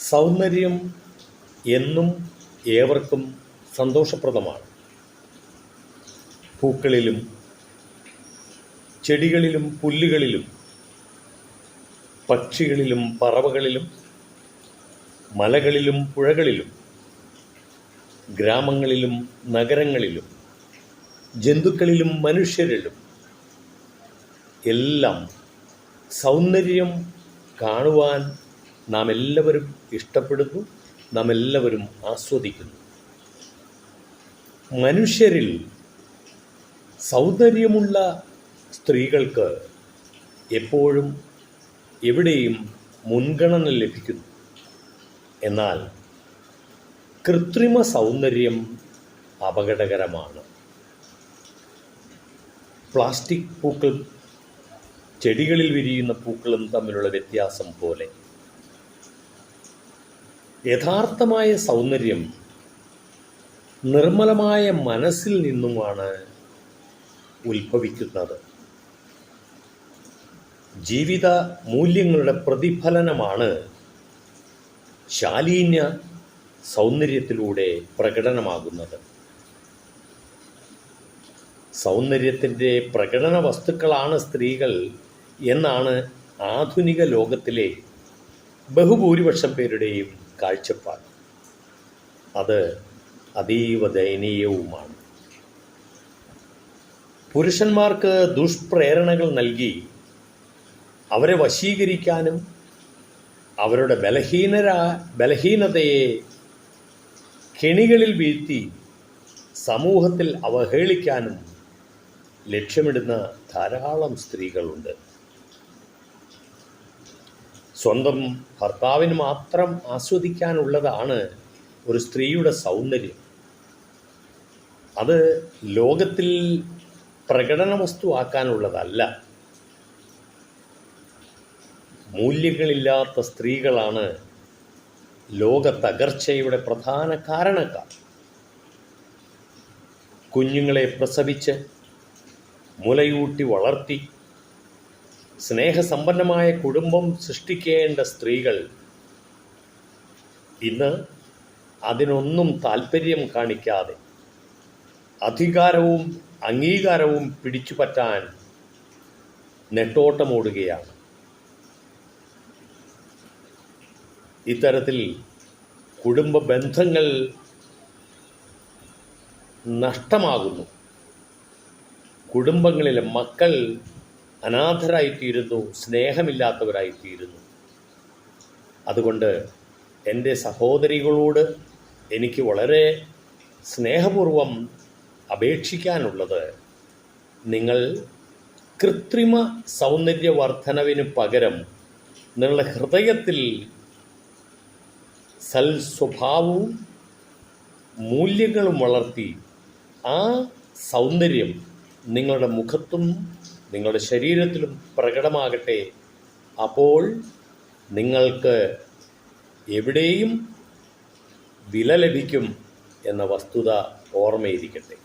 സൗന്ദര്യം എന്നും ഏവർക്കും സന്തോഷപ്രദമാണ്. പൂക്കളിലും ചെടികളിലും പുല്ലുകളിലും പക്ഷികളിലും പറവകളിലും മലകളിലും പുഴകളിലും ഗ്രാമങ്ങളിലും നഗരങ്ങളിലും ജന്തുക്കളിലും മനുഷ്യരിലും എല്ലാം സൗന്ദര്യം കാണുവാൻ നാം എല്ലാവരും ഇഷ്ടപ്പെടുന്നു, നാം എല്ലാവരും ആസ്വദിക്കുന്നു. മനുഷ്യരിൽ സൗന്ദര്യമുള്ള സ്ത്രീകൾക്ക് എപ്പോഴും എവിടെയും മുൻഗണന ലഭിക്കുന്നു. എന്നാൽ കൃത്രിമ സൗന്ദര്യം അപകടകരമാണ്. പ്ലാസ്റ്റിക് പൂക്കൾ ചെടികളിൽ വിരിയുന്ന പൂക്കളും തമ്മിലുള്ള വ്യത്യാസം പോലെ യഥാർത്ഥമായ സൗന്ദര്യം നിർമ്മലമായ മനസ്സിൽ നിന്നുമാണ് ഉത്ഭവിക്കുന്നത്. ജീവിത മൂല്യങ്ങളുടെ പ്രതിഫലനമാണ് ശാലീന സൗന്ദര്യത്തിലൂടെ പ്രകടനമാകുന്നത്. സൗന്ദര്യത്തിൻ്റെ പ്രകടന വസ്തുക്കളാണ് സ്ത്രീകൾ എന്നാണ് ആധുനിക ലോകത്തിലെ ബഹുഭൂരിപക്ഷം പേരുടെയും കാഴ്ചപ്പാട്. അത് അതീവ ദയനീയവുമാണ്. പുരുഷന്മാർക്ക് ദുഷ്പ്രേരണകൾ നൽകി അവരെ വശീകരിക്കാനും അവരുടെ ബലഹീനതയെ കെണികളിൽ വീഴ്ത്തി സമൂഹത്തിൽ അവഹേളിക്കാനും ലക്ഷ്യമിടുന്ന ധാരാളം സ്ത്രീകളുണ്ട്. സ്വന്തം ഭർത്താവിന് മാത്രം ആസ്വദിക്കാനുള്ളതാണ് ഒരു സ്ത്രീയുടെ സൗന്ദര്യം. അത് ലോകത്തിൽ പ്രകടന വസ്തുവാക്കാനുള്ളതല്ല. മൂല്യങ്ങളില്ലാത്ത സ്ത്രീകളാണ് ലോക തകർച്ചയുടെ പ്രധാന കാരണക്കാർ. കുഞ്ഞുങ്ങളെ പ്രസവിച്ച് മുലയൂട്ടി വളർത്തി സ്നേഹസമ്പന്നമായ കുടുംബം സൃഷ്ടിക്കേണ്ട സ്ത്രീകൾ ഇന്ന് അതിനൊന്നും താല്പര്യം കാണിക്കാതെ അധികാരവും അംഗീകാരവും പിടിച്ചുപറ്റാൻ നെട്ടോട്ടമോടുകയാണ്. ഇത്തരത്തിൽ കുടുംബ ബന്ധങ്ങൾ നഷ്ടമാകുന്നു. കുടുംബങ്ങളിലെ മക്കൾ അനാഥരായിത്തീരുന്നു, സ്നേഹമില്ലാത്തവരായിത്തീരുന്നു. അതുകൊണ്ട് എൻ്റെ സഹോദരികളോട് എനിക്ക് വളരെ സ്നേഹപൂർവം അപേക്ഷിക്കാനുള്ളത്, നിങ്ങൾ കൃത്രിമ സൗന്ദര്യവർദ്ധനവിന് പകരം നിങ്ങളുടെ ഹൃദയത്തിൽ സൽസ്വഭാവവും മൂല്യങ്ങളും വളർത്തി ആ സൗന്ദര്യം നിങ്ങളുടെ മുഖത്തും നിങ്ങളുടെ ശരീരത്തിലും പ്രകടമാകട്ടെ. അപ്പോൾ നിങ്ങൾക്ക് എവിടെയും വില ലഭിക്കും എന്ന വസ്തുത ഓർമ്മയിരിക്കട്ടെ.